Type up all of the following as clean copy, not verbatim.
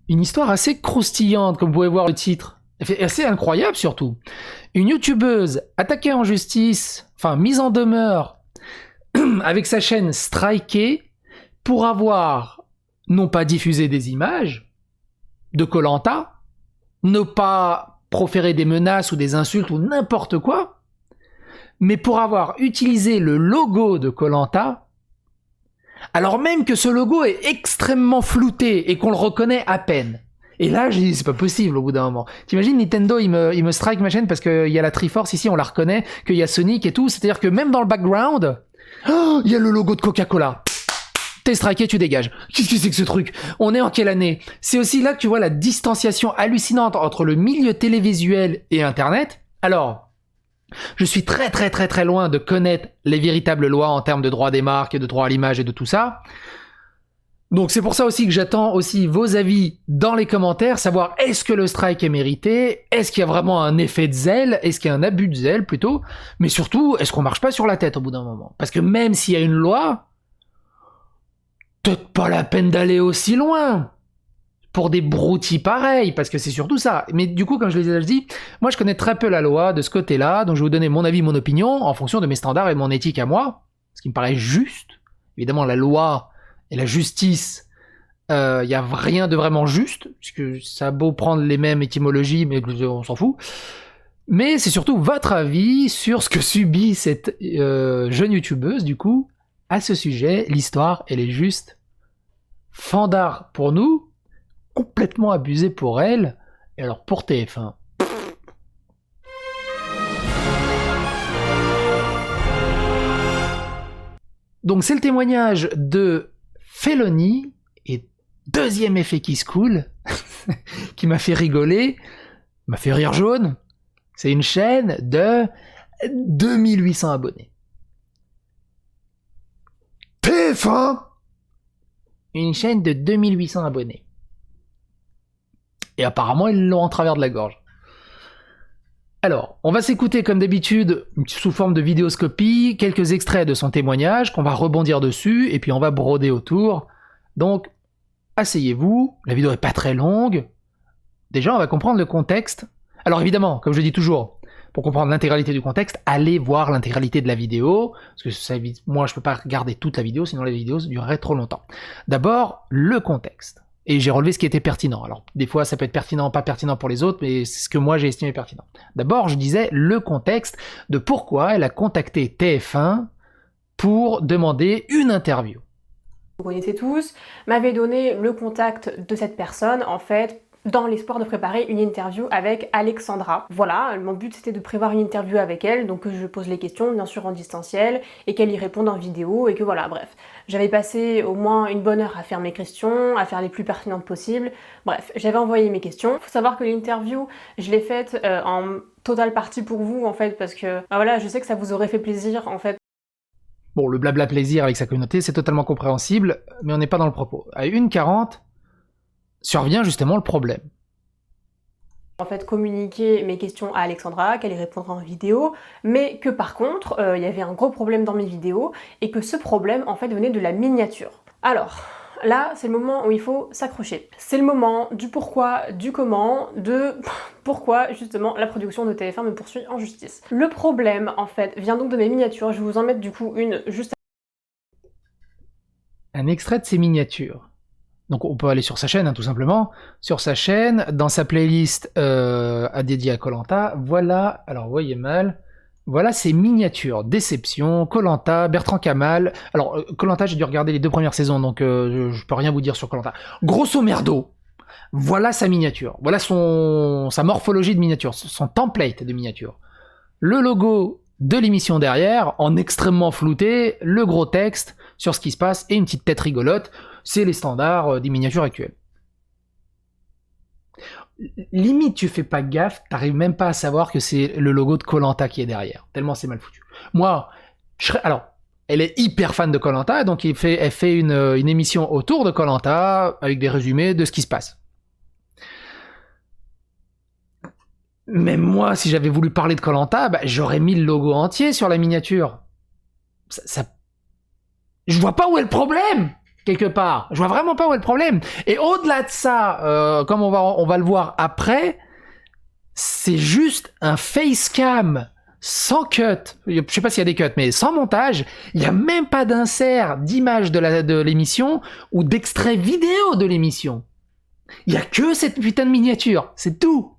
Une histoire assez croustillante, comme vous pouvez voir le titre. Assez incroyable surtout. Une youtubeuse attaquée en justice, enfin mise en demeure, avec sa chaîne strikée pour avoir non pas diffusé des images de koh, ne pas proférer des menaces ou des insultes ou n'importe quoi, mais pour avoir utilisé le logo de koh, alors même que ce logo est extrêmement flouté et qu'on le reconnaît à peine. Et là, j'ai dit, c'est pas possible au bout d'un moment. T'imagines, Nintendo, il me strike ma chaîne parce qu'il y a la Triforce ici, on la reconnaît, qu'il y a Sonic et tout. C'est-à-dire que même dans le background, oh, il y a le logo de Coca-Cola. T'es striké, tu dégages. Qu'est-ce que c'est que ce truc? On est en quelle année? C'est aussi là que tu vois la distanciation hallucinante entre le milieu télévisuel et Internet. Alors, je suis très très très très loin de connaître les véritables lois en termes de droit des marques et de droit à l'image et de tout ça. Donc c'est pour ça aussi que j'attends aussi vos avis dans les commentaires, savoir est-ce que le strike est mérité, est-ce qu'il y a vraiment un effet de zèle, est-ce qu'il y a un abus de zèle plutôt, mais surtout, est-ce qu'on marche pas sur la tête au bout d'un moment? Parce que même s'il y a une loi, peut-être pas la peine d'aller aussi loin pour des broutilles pareils, parce que c'est surtout ça. Mais du coup, comme je l'ai déjà dit, moi je connais très peu la loi de ce côté-là, donc je vais vous donner mon avis, mon opinion, en fonction de mes standards et de mon éthique à moi, ce qui me paraît juste. Évidemment, la loi et la justice, il y a rien de vraiment juste, puisque ça a beau prendre les mêmes étymologies, mais on s'en fout. Mais c'est surtout votre avis sur ce que subit cette jeune youtubeuse, du coup, à ce sujet. L'histoire, elle est juste fandard pour nous, complètement abusée pour elle, et alors pour TF1. Donc c'est le témoignage de Felony, et deuxième effet qui se coule, qui m'a fait rigoler, m'a fait rire jaune, c'est une chaîne de 2800 abonnés. TF1, une chaîne de 2800 abonnés. Et apparemment, ils l'ont en travers de la gorge. Alors, on va s'écouter comme d'habitude, sous forme de vidéoscopie, quelques extraits de son témoignage, qu'on va rebondir dessus, et puis on va broder autour. Donc, asseyez-vous, la vidéo est pas très longue. Déjà, on va comprendre le contexte. Alors évidemment, comme je dis toujours, pour comprendre l'intégralité du contexte, allez voir l'intégralité de la vidéo, parce que ça évite, moi je peux pas regarder toute la vidéo, sinon la vidéo durerait trop longtemps. D'abord, le contexte. Et j'ai relevé ce qui était pertinent. Alors, des fois, ça peut être pertinent, pas pertinent pour les autres, mais c'est ce que moi j'ai estimé pertinent. D'abord, je disais le contexte de pourquoi elle a contacté TF1 pour demander une interview. Vous connaissez tous, m'avait donné le contact de cette personne, en fait, dans l'espoir de préparer une interview avec Alexandra. Voilà, mon but c'était de prévoir une interview avec elle, donc que je pose les questions, bien sûr en distanciel, et qu'elle y réponde en vidéo, et que voilà, bref. J'avais passé au moins une bonne heure à faire mes questions, à faire les plus pertinentes possibles. Bref, j'avais envoyé mes questions. Faut savoir que l'interview, je l'ai faite en totale partie pour vous, en fait, parce que, bah voilà, je sais que ça vous aurait fait plaisir, en fait. Bon, le blabla plaisir avec sa communauté, c'est totalement compréhensible, mais on n'est pas dans le propos. À 1h40, survient justement le problème. En fait, communiquer mes questions à Alexandra, qu'elle y répondra en vidéo, mais que par contre, il y avait un gros problème dans mes vidéos, et que ce problème, en fait, venait de la miniature. Alors, là, c'est le moment où il faut s'accrocher. C'est le moment du pourquoi, du comment, de pourquoi, justement, la production de TF1 me poursuit en justice. Le problème, en fait, vient donc de mes miniatures. Je vais vous en mettre, du coup, une juste... Un extrait de ses miniatures. Donc on peut aller sur sa chaîne, hein, tout simplement. Sur sa chaîne, dans sa playlist dédiée à koh, voilà, alors vous voyez mal, voilà ses miniatures. Déception, koh, Bertrand Kamal. Alors koh, j'ai dû regarder les 2 premières saisons, donc je peux rien vous dire sur koh. Grosso merdo, voilà sa miniature. Voilà sa morphologie de miniature, son template de miniature. Le logo de l'émission derrière, en extrêmement flouté, le gros texte sur ce qui se passe et une petite tête rigolote. C'est les standards des miniatures actuelles. Limite, tu fais pas gaffe, t'arrives même pas à savoir que c'est le logo de koh qui est derrière, tellement c'est mal foutu. Moi, alors, elle est hyper fan de koh, donc elle fait une émission autour de koh avec des résumés de ce qui se passe. Même moi, si j'avais voulu parler de koh, bah, j'aurais mis le logo entier sur la miniature. Je vois pas où est le problème. quelque part. Je vois vraiment pas où est le problème. Et au-delà de ça, comme on va le voir après, c'est juste un facecam sans cut. Je sais pas s'il y a des cuts, mais sans montage. Il y a même pas d'insert d'image de l'émission ou d'extrait vidéo de l'émission. Il y a que cette putain de miniature. C'est tout.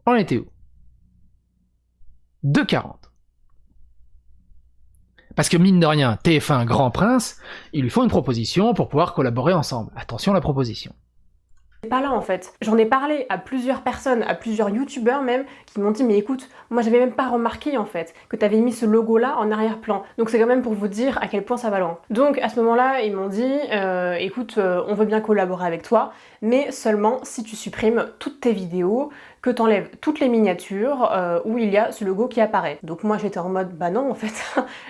On était où? 2,40. Parce que mine de rien, TF1 Grand Prince, il lui faut une proposition pour pouvoir collaborer ensemble. Attention à la proposition. Pas là en fait. J'en ai parlé à plusieurs personnes, à plusieurs youtubeurs même, qui m'ont dit mais écoute, moi j'avais même pas remarqué en fait que t'avais mis ce logo là en arrière-plan. Donc c'est quand même pour vous dire à quel point ça va loin. Donc à ce moment-là, ils m'ont dit écoute, on veut bien collaborer avec toi, mais seulement si tu supprimes toutes tes vidéos, que t'enlèves toutes les miniatures où il y a ce logo qui apparaît. Donc moi j'étais en mode bah non en fait,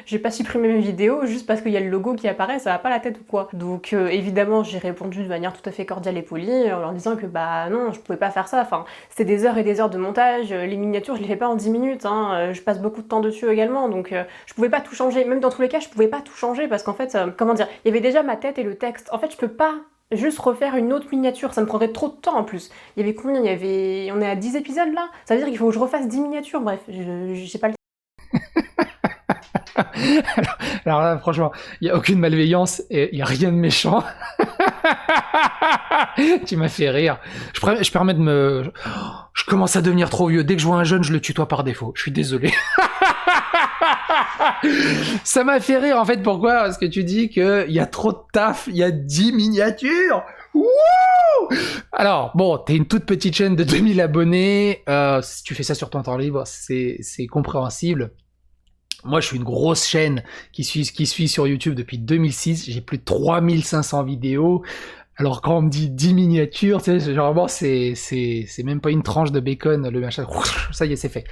j'ai pas supprimé mes vidéos juste parce qu'il y a le logo qui apparaît, ça va pas la tête ou quoi. Donc évidemment j'ai répondu de manière tout à fait cordiale et polie en leur disant que bah non, je pouvais pas faire ça, enfin c'était des heures et des heures de montage, les miniatures je les fais pas en 10 minutes, hein. Je passe beaucoup de temps dessus également, donc je pouvais pas tout changer, même dans tous les cas je pouvais pas tout changer parce qu'en fait, comment dire, il y avait déjà ma tête et le texte, en fait je peux pas juste refaire une autre miniature, ça me prendrait trop de temps en plus. Il y avait combien? On est à 10 épisodes là? Ça veut dire qu'il faut que je refasse 10 miniatures, bref, j'ai pas le alors là, franchement, il n'y a aucune malveillance et il n'y a rien de méchant. Tu m'as fait rire. Je permets de me... Je commence à devenir trop vieux. Dès que je vois un jeune, je le tutoie par défaut. Je suis désolé. Ça m'a fait rire en fait. Pourquoi? Parce que tu dis qu'il y a trop de taf, il y a 10 miniatures. Wouh! Alors, bon, t'es une toute petite chaîne de 2000 abonnés. Si tu fais ça sur ton temps libre, c'est compréhensible. Moi, je suis une grosse chaîne qui suit sur YouTube depuis 2006. J'ai plus de 3500 vidéos. Alors, quand on me dit 10 miniatures, tu sais, généralement, c'est même pas une tranche de bacon, le machin. Ça y est, c'est fait.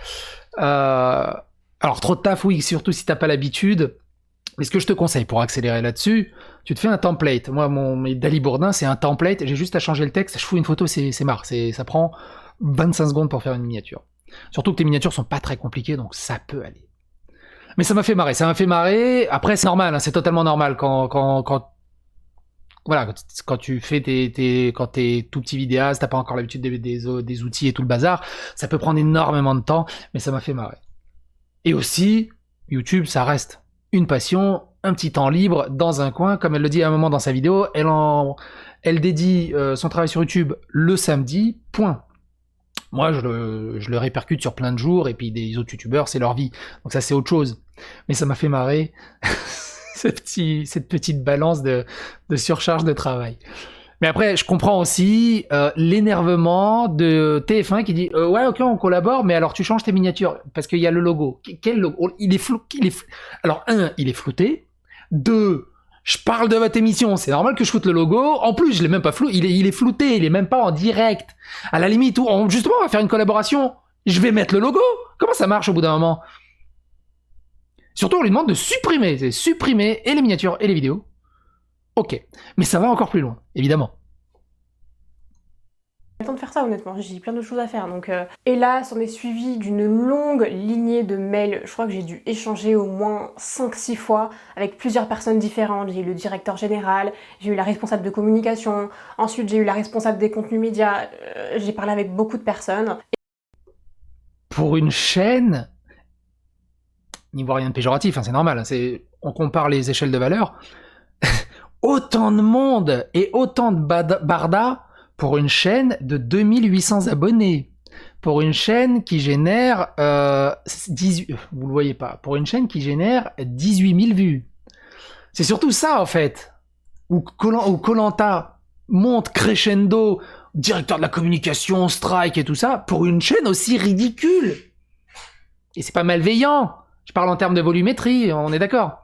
Alors, trop de taf, oui, surtout si t'as pas l'habitude. Mais ce que je te conseille pour accélérer là-dessus, tu te fais un template. Moi, mon Dali Bourdin, c'est un template. J'ai juste à changer le texte. Je fous une photo, c'est marre. Ça prend 25 secondes pour faire une miniature. Surtout que tes miniatures sont pas très compliquées, donc ça peut aller. Mais ça m'a fait marrer. Après, c'est normal, hein, c'est totalement normal voilà, quand tu fais quand t'es tout petit vidéaste, t'as pas encore l'habitude des outils et tout le bazar, ça peut prendre énormément de temps, mais ça m'a fait marrer. Et aussi, YouTube, ça reste une passion, un petit temps libre dans un coin, comme elle le dit à un moment dans sa vidéo, elle dédie son travail sur YouTube le samedi, point. Moi, je le répercute sur plein de jours, et puis des autres youtubeurs, c'est leur vie. Donc ça, c'est autre chose. Mais ça m'a fait marrer, cette petite balance de surcharge de travail. Mais après, je comprends aussi l'énervement de TF1 qui dit ouais, ok, on collabore, mais alors tu changes tes miniatures, parce qu'il y a le logo. Quel logo? Il est flou. Alors, il est flouté. 2, je parle de votre émission, c'est normal que je foute le logo. En plus, je l'ai même pas flou, il est flouté, il est même pas en direct. À la limite, justement, on va faire une collaboration. Je vais mettre le logo. Comment ça marche au bout d'un moment? Surtout, on lui demande de supprimer et les miniatures et les vidéos. Ok, mais ça va encore plus loin, évidemment. temps de faire ça honnêtement, j'ai plein d'autres choses à faire donc Et là, s'en est suivi d'une longue lignée de mails, je crois que j'ai dû échanger au moins 5-6 fois avec plusieurs personnes différentes. J'ai eu le directeur général, j'ai eu la responsable de communication, ensuite j'ai eu la responsable des contenus médias, j'ai parlé avec beaucoup de personnes. Pour une chaîne, n'y voit rien de péjoratif, hein, c'est normal, hein, on compare les échelles de valeur, autant de monde et autant de barda pour une chaîne de 2800 abonnés, pour une chaîne qui génère 18, vous le voyez pas, pour une chaîne qui génère 18 000 vues. C'est surtout ça en fait, où Koh-Lanta monte crescendo, directeur de la communication, strike et tout ça, pour une chaîne aussi ridicule. Et c'est pas malveillant, je parle en termes de volumétrie, on est d'accord.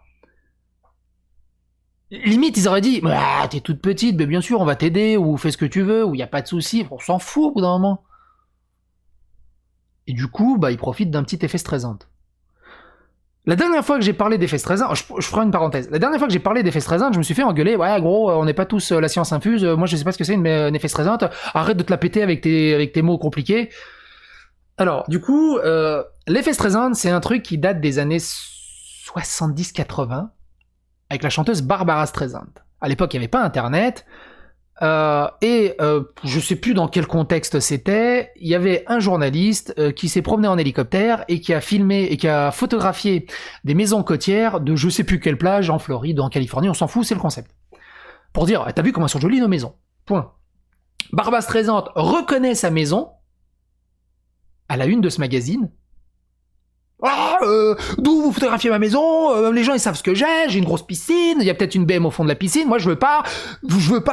Limite, ils auraient dit ah, t'es toute petite, mais bien sûr, on va t'aider, ou fais ce que tu veux, ou y a pas de souci. On s'en fout au bout d'un moment. Et du coup, ils profitent d'un petit effet stressant. La dernière fois que j'ai parlé d'effet stressant, je ferai une parenthèse. La dernière fois que j'ai parlé d'effet stressant, je me suis fait engueuler. Ouais, gros, on n'est pas tous la science infuse. Moi, je sais pas ce que c'est une effet stressant. Arrête de te la péter avec tes mots compliqués. Alors, du coup, l'effet stressant, c'est un truc qui date des années 70-80 avec la chanteuse Barbara Streisand. À l'époque, il n'y avait pas Internet. Je sais plus dans quel contexte c'était, il y avait un journaliste qui s'est promené en hélicoptère et qui a filmé et qui a photographié des maisons côtières de je sais plus quelle plage en Floride, en Californie, on s'en fout, c'est le concept. Pour dire, t'as vu comment elles sont jolies nos maisons. Point. Barbara Streisand reconnaît sa maison à la une de ce magazine. Ah, d'où vous photographiez ma maison, les gens ils savent ce que j'ai une grosse piscine, il y a peut-être une BM au fond de la piscine, moi je veux pas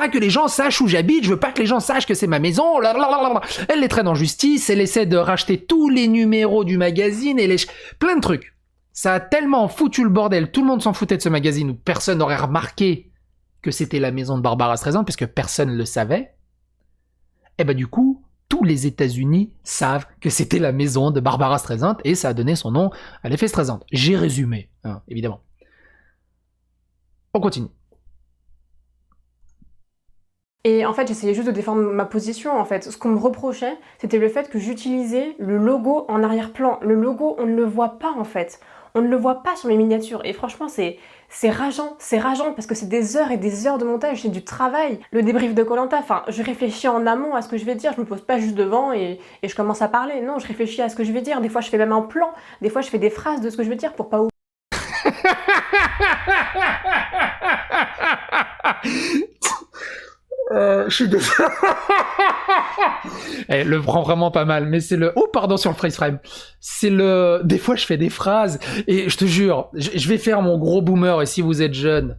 que les gens sachent où j'habite, je veux pas que les gens sachent que c'est ma maison, blablabla. Elle les traîne en justice, elle essaie de racheter tous les numéros du magazine, et plein de trucs. Ça a tellement foutu le bordel, tout le monde s'en foutait de ce magazine où personne n'aurait remarqué que c'était la maison de Barbara Streisand, puisque personne ne le savait. Et bah du coup, tous les États-Unis savent que c'était la maison de Barbara Streisand et ça a donné son nom à l'effet Streisand. J'ai résumé, hein, évidemment. On continue. Et en fait, j'essayais juste de défendre ma position, en fait. Ce qu'on me reprochait, c'était le fait que j'utilisais le logo en arrière-plan. Le logo, on ne le voit pas, en fait. On ne le voit pas sur mes miniatures. Et franchement, c'est rageant, parce que c'est des heures et des heures de montage, c'est du travail. Le débrief de Koh-Lanta, enfin, je réfléchis en amont à ce que je vais dire, je me pose pas juste devant et je commence à parler. Non, je réfléchis à ce que je vais dire. Des fois, je fais même un plan. Des fois, je fais des phrases de ce que je veux dire pour pas oublier. Je suis désolé. Le prend vraiment pas mal, mais c'est le... Oh, pardon sur le freeze frame. C'est le... Des fois, je fais des phrases, et je te jure, je vais faire mon gros boomer, et si vous êtes jeune...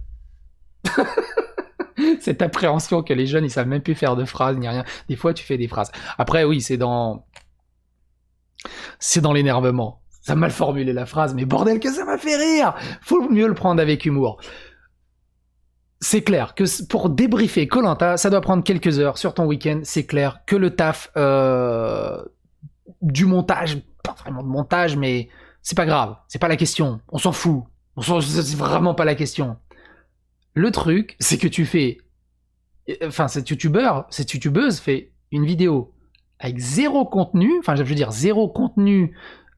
Cette appréhension que les jeunes, ils savent même plus faire de phrases, ni rien. Des fois, tu fais des phrases. Après, oui, c'est dans l'énervement. Ça a mal formulé la phrase, mais bordel que ça m'a fait rire. Faut mieux le prendre avec humour. C'est clair que pour débriefer Koh-Lanta, ça doit prendre quelques heures sur ton week-end. C'est clair que le taf du montage, pas vraiment de montage, mais c'est pas grave, c'est pas la question. On s'en fout. C'est vraiment pas la question. Le truc, c'est que tu fais... Enfin, cette youtubeuse fait une vidéo avec zéro contenu, enfin je veux dire zéro contenu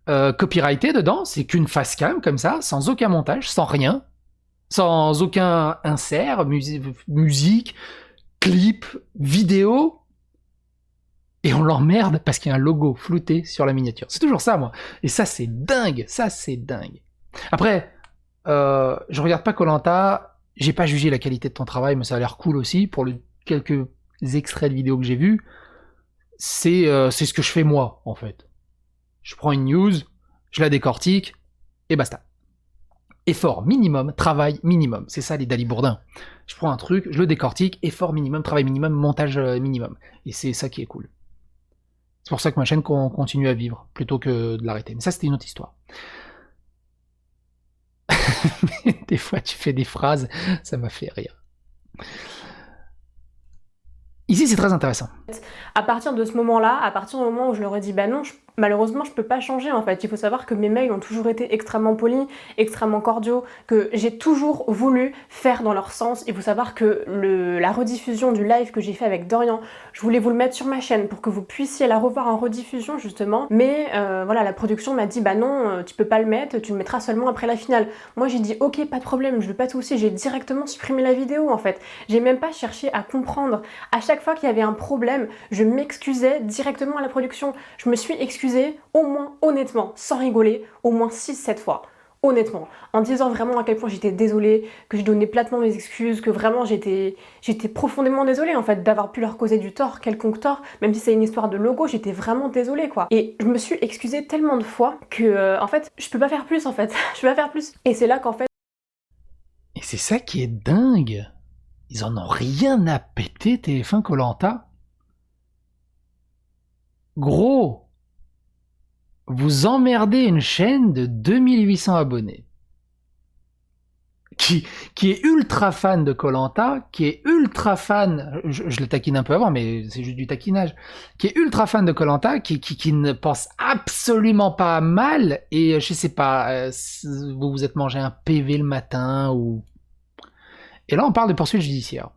copyrighté dedans, c'est qu'une face cam comme ça, sans aucun montage, sans rien. Sans aucun insert, musique, clip, vidéo, et on l'emmerde parce qu'il y a un logo flouté sur la miniature. C'est toujours ça, moi. Et ça, c'est dingue. Après, je regarde pas Koh-Lanta, j'ai pas jugé la qualité de ton travail, mais ça a l'air cool aussi. Pour quelques extraits de vidéos que j'ai vus, c'est ce que je fais moi, en fait. Je prends une news, je la décortique, et basta. Effort minimum, travail minimum. C'est ça les Dali Bourdin. Je prends un truc, je le décortique, effort minimum, travail minimum, montage minimum. Et c'est ça qui est cool. C'est pour ça que ma chaîne continue à vivre, plutôt que de l'arrêter. Mais ça, c'était une autre histoire. Des fois, tu fais des phrases, ça m'a fait rire. Ici, c'est très intéressant. À partir de ce moment-là, à partir du moment où je leur ai dit bah non, malheureusement je peux pas changer en fait. Il faut savoir que mes mails ont toujours été extrêmement polis, extrêmement cordiaux, que j'ai toujours voulu faire dans leur sens. Il faut savoir que la rediffusion du live que j'ai fait avec Dorian, je voulais vous le mettre sur ma chaîne pour que vous puissiez la revoir en rediffusion justement. Mais voilà, la production m'a dit bah non, tu peux pas le mettre, tu le mettras seulement après la finale. Moi j'ai dit ok, pas de problème, je veux pas te soucier, j'ai directement supprimé la vidéo en fait. J'ai même pas cherché à comprendre. À chaque fois qu'il y avait un problème, je m'excusais directement à la production. Je me suis excusée au moins, honnêtement, sans rigoler, au moins 6-7 fois. Honnêtement, en disant vraiment à quel point j'étais désolée, que je donnais platement mes excuses, que vraiment j'étais profondément désolée en fait d'avoir pu leur causer du tort, quelconque tort, même si c'est une histoire de logo, j'étais vraiment désolée quoi. Et je me suis excusée tellement de fois que en fait, je peux pas faire plus en fait, je peux pas faire plus. Et c'est là qu'en fait... Et c'est ça qui est dingue. Ils en ont rien à péter TF1 Koh-Lanta. Gros, vous emmerdez une chaîne de 2800 abonnés qui est ultra fan de Koh-Lanta, qui est ultra fan, je le taquine un peu avant, mais c'est juste du taquinage, qui est ultra fan de Koh-Lanta, qui ne pense absolument pas mal, et je sais pas, vous vous êtes mangé un PV le matin, ou... Et là, on parle de poursuites judiciaires.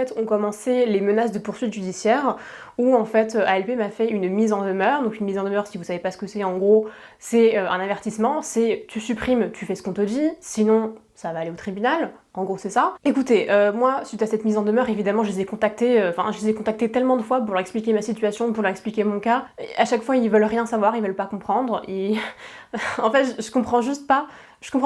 fait ont commencé les menaces de poursuite judiciaire, où en fait ALP m'a fait une mise en demeure. Donc une mise en demeure, si vous savez pas ce que c'est, en gros, c'est un avertissement, c'est tu supprimes, tu fais ce qu'on te dit, sinon ça va aller au tribunal, en gros c'est ça. Écoutez, moi, suite à cette mise en demeure, évidemment, je les ai contactés tellement de fois pour leur expliquer ma situation, pour leur expliquer mon cas. Et à chaque fois, ils veulent rien savoir, ils veulent pas comprendre. En fait, je comprends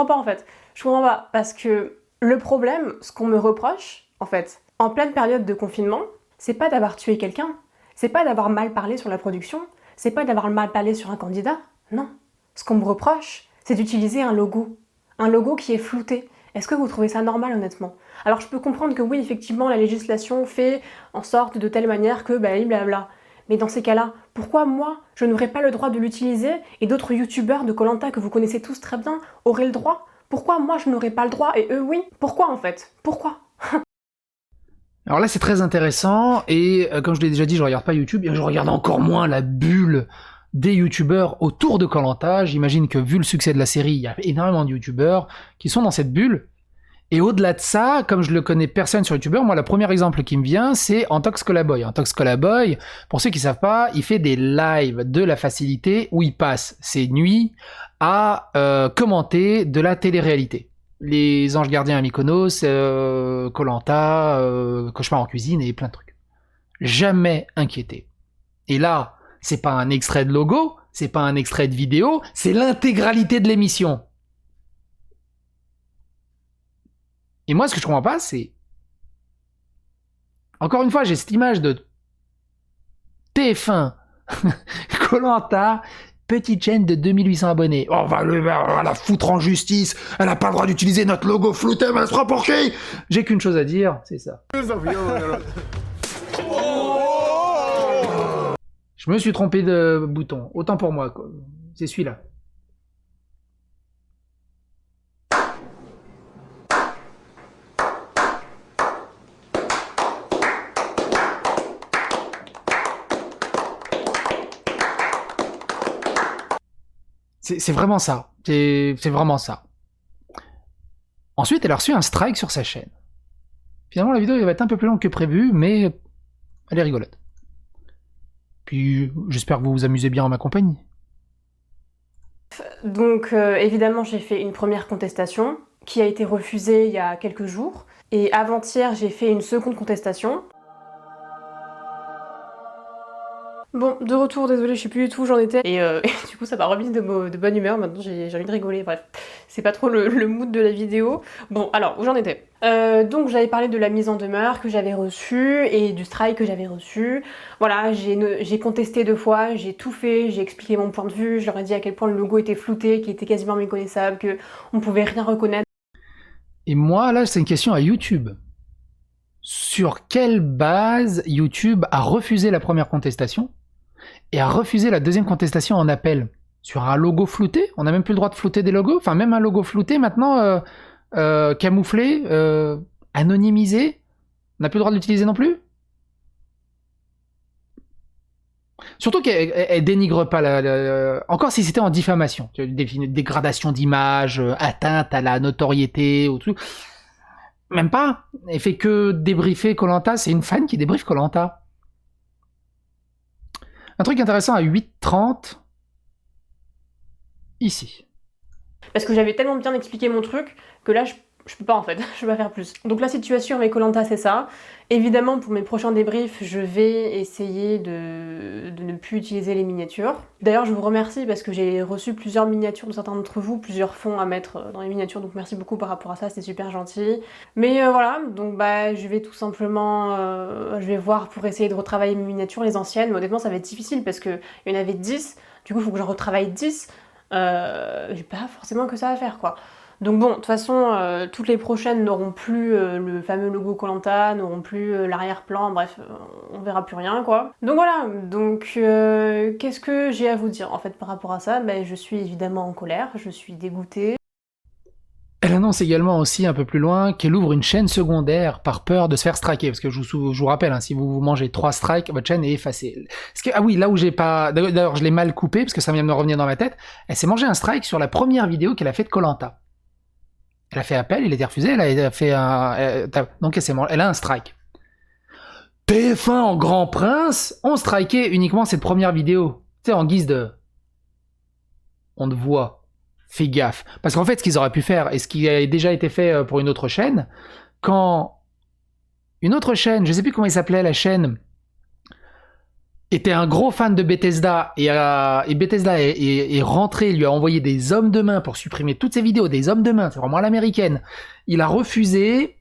pas en fait. Je comprends pas, parce que le problème, ce qu'on me reproche, en fait, en pleine période de confinement, c'est pas d'avoir tué quelqu'un, c'est pas d'avoir mal parlé sur la production, c'est pas d'avoir mal parlé sur un candidat, non. Ce qu'on me reproche, c'est d'utiliser un logo qui est flouté. Est-ce que vous trouvez ça normal, honnêtement? Alors je peux comprendre que oui, effectivement, la législation fait en sorte de telle manière que blablabla. Mais dans ces cas-là, pourquoi moi, je n'aurais pas le droit de l'utiliser et d'autres youtubeurs de koh que vous connaissez tous très bien auraient le droit? Pourquoi moi, je n'aurais pas le droit et eux, oui? Pourquoi, en fait? Pourquoi? Alors là, c'est très intéressant, et comme je l'ai déjà dit, je regarde pas YouTube, et je regarde encore moins la bulle des youtubeurs autour de koh. J'imagine que vu le succès de la série, il y a énormément de youtubeurs qui sont dans cette bulle. Et au-delà de ça, comme je le connais personne sur youtubeur, moi, le premier exemple qui me vient, c'est Antox Colaboy. Antox Colaboy, pour ceux qui savent pas, il fait des lives de la facilité où il passe ses nuits à commenter de la télé-réalité. Les Anges Gardiens à Mykonos, Koh-Lanta, Cauchemar en cuisine et plein de trucs. Jamais inquiété. Et là, c'est pas un extrait de logo, c'est pas un extrait de vidéo, c'est l'intégralité de l'émission. Et moi, ce que je comprends pas, c'est... Encore une fois, j'ai cette image de TF1, Koh-Lanta, petite chaîne de 2800 abonnés. Oh, on va la foutre en justice. Elle a pas le droit d'utiliser notre logo flouté, mais elle se prend pour qui? J'ai qu'une chose à dire, c'est ça. Je me suis trompé de bouton. Autant pour moi, quoi. C'est celui-là. C'est vraiment ça. C'est vraiment ça. Ensuite, elle a reçu un strike sur sa chaîne. Finalement, la vidéo elle va être un peu plus longue que prévu, mais elle est rigolote. Puis, j'espère que vous vous amusez bien en ma compagnie. Donc, évidemment, j'ai fait une première contestation qui a été refusée il y a quelques jours. Et avant-hier, j'ai fait une seconde contestation. Bon, de retour, désolé, je sais plus du tout où j'en étais. Et du coup, ça m'a remis de bonne humeur. Maintenant, j'ai envie de rigoler. Bref, c'est pas trop le mood de la vidéo. Bon, alors, où j'en étais? Donc, j'avais parlé de la mise en demeure que j'avais reçue et du strike que j'avais reçu. Voilà, j'ai contesté 2 fois, j'ai tout fait, j'ai expliqué mon point de vue. Je leur ai dit à quel point le logo était flouté, qu'il était quasiment méconnaissable, qu'on pouvait rien reconnaître. Et moi, là, c'est une question à YouTube. Sur quelle base YouTube a refusé la première contestation et a refusé la deuxième contestation en appel? Sur un logo flouté? On n'a même plus le droit de flouter des logos? Enfin, même un logo flouté, maintenant, camouflé, anonymisé, on n'a plus le droit de l'utiliser non plus? Surtout qu'elle dénigre pas encore si c'était en diffamation, dégradation d'image, atteinte à la notoriété, ou tout. Même pas. Elle fait que débriefer koh, c'est une fan qui débriefe koh. Un truc intéressant à 8h30, ici. Parce que j'avais tellement bien expliqué mon truc que là, je peux pas en fait, je peux pas faire plus. Donc la situation avec koh, c'est ça. Évidemment, pour mes prochains débriefs, je vais essayer de ne plus utiliser les miniatures. D'ailleurs, je vous remercie parce que j'ai reçu plusieurs miniatures de certains d'entre vous, plusieurs fonds à mettre dans les miniatures, donc merci beaucoup par rapport à ça, c'était super gentil. Mais voilà, donc bah je vais tout simplement, je vais voir pour essayer de retravailler mes miniatures, les anciennes, mais honnêtement ça va être difficile parce qu'il y en avait 10, du coup il faut que j'en retravaille 10. J'ai pas forcément que ça à faire quoi. Donc bon, de toute façon, toutes les prochaines n'auront plus le fameux logo koh, n'auront plus l'arrière-plan, bref, on verra plus rien quoi. Donc voilà, donc qu'est-ce que j'ai à vous dire en fait par rapport à ça? Ben, je suis évidemment en colère, je suis dégoûtée. Elle annonce également aussi un peu plus loin qu'elle ouvre une chaîne secondaire par peur de se faire striker, parce que je vous rappelle, hein, si vous mangez 3 strikes, votre chaîne est effacée. Ah oui, là où j'ai pas... D'ailleurs, je l'ai mal coupé, parce que ça vient de me revenir dans ma tête, elle s'est mangé un strike sur la première vidéo qu'elle a fait de koh. Elle a fait appel, il a été refusé, elle a fait un... Donc elle a un strike. TF1 en grand prince ont striké uniquement cette première vidéo. Tu sais, en guise de... On te voit. Fais gaffe. Parce qu'en fait, ce qu'ils auraient pu faire, et ce qui a déjà été fait pour une autre chaîne, quand une autre chaîne, je sais plus comment il s'appelait la chaîne, était un gros fan de Bethesda, et Bethesda est rentré, lui a envoyé des hommes de main pour supprimer toutes ses vidéos, des hommes de main, c'est vraiment à l'américaine. Il a refusé,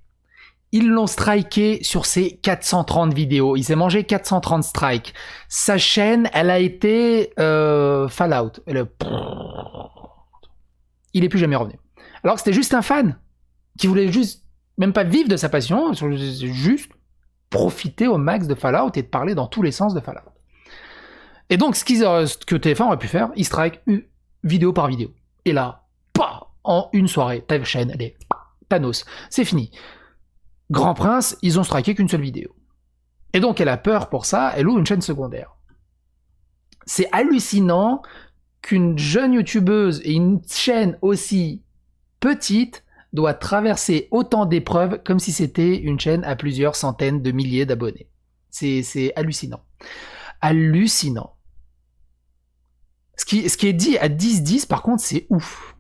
ils l'ont striké sur ses 430 vidéos. Il s'est mangé 430 strikes. Sa chaîne, elle a été Fallout. Il est plus jamais revenu. Alors que c'était juste un fan qui voulait juste, même pas vivre de sa passion, juste profiter au max de Fallout et de parler dans tous les sens de Fallout. Et donc, ce que TF1 aurait pu faire, ils strike vidéo par vidéo. Et là, en une soirée, ta chaîne, elle est Thanos. C'est fini. Grand Prince, ils ont striké qu'une seule vidéo. Et donc, elle a peur pour ça, elle ouvre une chaîne secondaire. C'est hallucinant qu'une jeune youtubeuse et une chaîne aussi petite doit traverser autant d'épreuves comme si c'était une chaîne à plusieurs centaines de milliers d'abonnés. C'est hallucinant. Hallucinant. Ce qui est dit à 10-10, par contre, c'est ouf.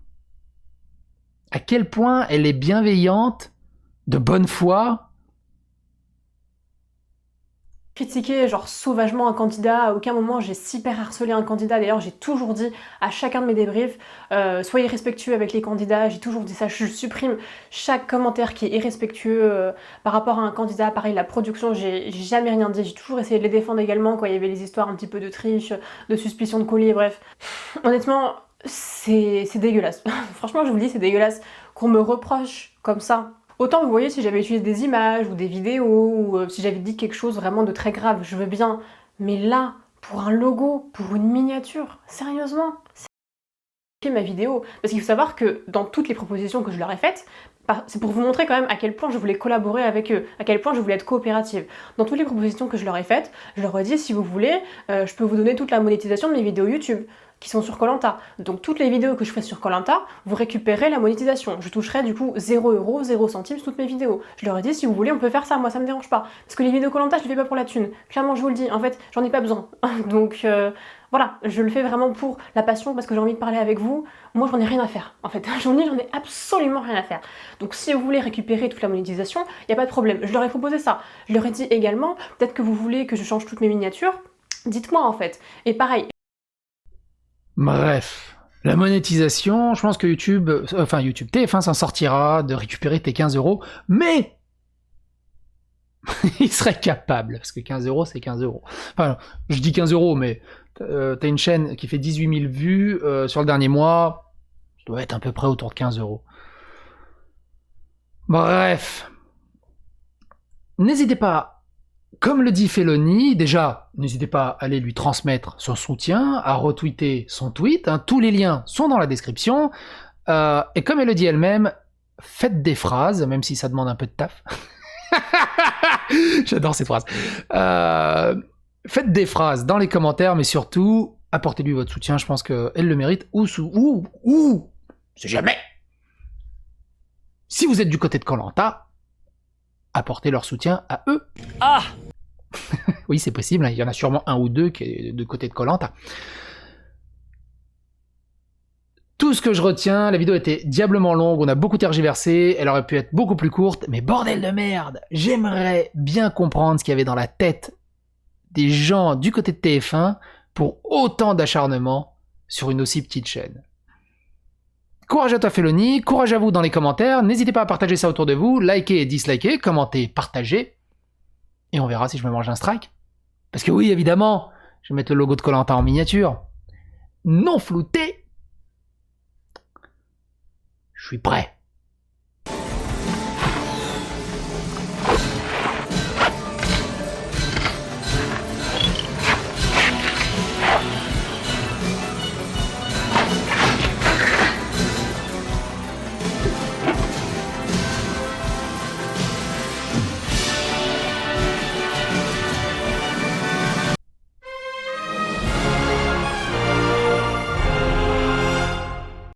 À quel point elle est bienveillante, de bonne foi. Critiquer genre sauvagement un candidat, à aucun moment j'ai cyber harcelé un candidat. D'ailleurs, j'ai toujours dit à chacun de mes débriefs, soyez respectueux avec les candidats. J'ai toujours dit ça, je supprime chaque commentaire qui est irrespectueux par rapport à un candidat. Pareil, la production, j'ai jamais rien dit. J'ai toujours essayé de les défendre également quand il y avait les histoires un petit peu de triche, de suspicion de colis, bref. Honnêtement, c'est dégueulasse. Franchement, je vous le dis, c'est dégueulasse qu'on me reproche comme ça. Autant vous voyez si j'avais utilisé des images ou des vidéos ou si j'avais dit quelque chose vraiment de très grave, je veux bien. Mais là, pour un logo, pour une miniature, sérieusement, c'est ma vidéo. Parce qu'il faut savoir que dans toutes les propositions que je leur ai faites, c'est pour vous montrer quand même à quel point je voulais collaborer avec eux, à quel point je voulais être coopérative. Dans toutes les propositions que je leur ai faites, je leur ai dit si vous voulez, je peux vous donner toute la monétisation de mes vidéos YouTube qui sont sur Koh-Lanta. Donc toutes les vidéos que je fais sur Koh-Lanta, vous récupérez la monétisation. Je toucherai du coup 0€, 0 centimes toutes mes vidéos. Je leur ai dit si vous voulez on peut faire ça, moi ça me dérange pas. Parce que les vidéos Koh-Lanta je les fais pas pour la thune. Clairement je vous le dis, en fait j'en ai pas besoin. Donc voilà, je le fais vraiment pour la passion, parce que j'ai envie de parler avec vous. Moi j'en ai rien à faire en fait, j'en ai absolument rien à faire. Donc si vous voulez récupérer toute la monétisation, il n'y a pas de problème. Je leur ai proposé ça. Je leur ai dit également, peut-être que vous voulez que je change toutes mes miniatures, dites-moi en fait. Et pareil. Bref, la monétisation, je pense que TF1 s'en sortira de récupérer tes 15€, mais il serait capable, parce que 15€, c'est 15€. Enfin, je dis 15€, mais t'as une chaîne qui fait 18 000 vues sur le dernier mois, ça doit être à peu près autour de 15€. Bref, n'hésitez pas. Comme le dit Felony, déjà, n'hésitez pas à aller lui transmettre son soutien, à retweeter son tweet, hein, tous les liens sont dans la description, et comme elle le dit elle-même, faites des phrases, même si ça demande un peu de taf. J'adore cette phrase. Faites des phrases dans les commentaires, mais surtout, apportez-lui votre soutien, je pense qu'elle le mérite, ou c'est jamais. Si vous êtes du côté de Koh-Lanta, apporter leur soutien à eux. Ah oui, c'est possible, hein. Il y en a sûrement un ou deux qui est de côté de Koh-Lanta. Tout ce que je retiens, la vidéo était diablement longue, on a beaucoup tergiversé, elle aurait pu être beaucoup plus courte, mais bordel de merde, j'aimerais bien comprendre ce qu'il y avait dans la tête des gens du côté de TF1 pour autant d'acharnement sur une aussi petite chaîne. Courage à toi Felony, courage à vous dans les commentaires, n'hésitez pas à partager ça autour de vous, liker et disliker, commenter, partager, et on verra si je me mange un strike. Parce que oui, évidemment, je vais mettre le logo de Koh-Lanta en miniature. Non flouté. Je suis prêt.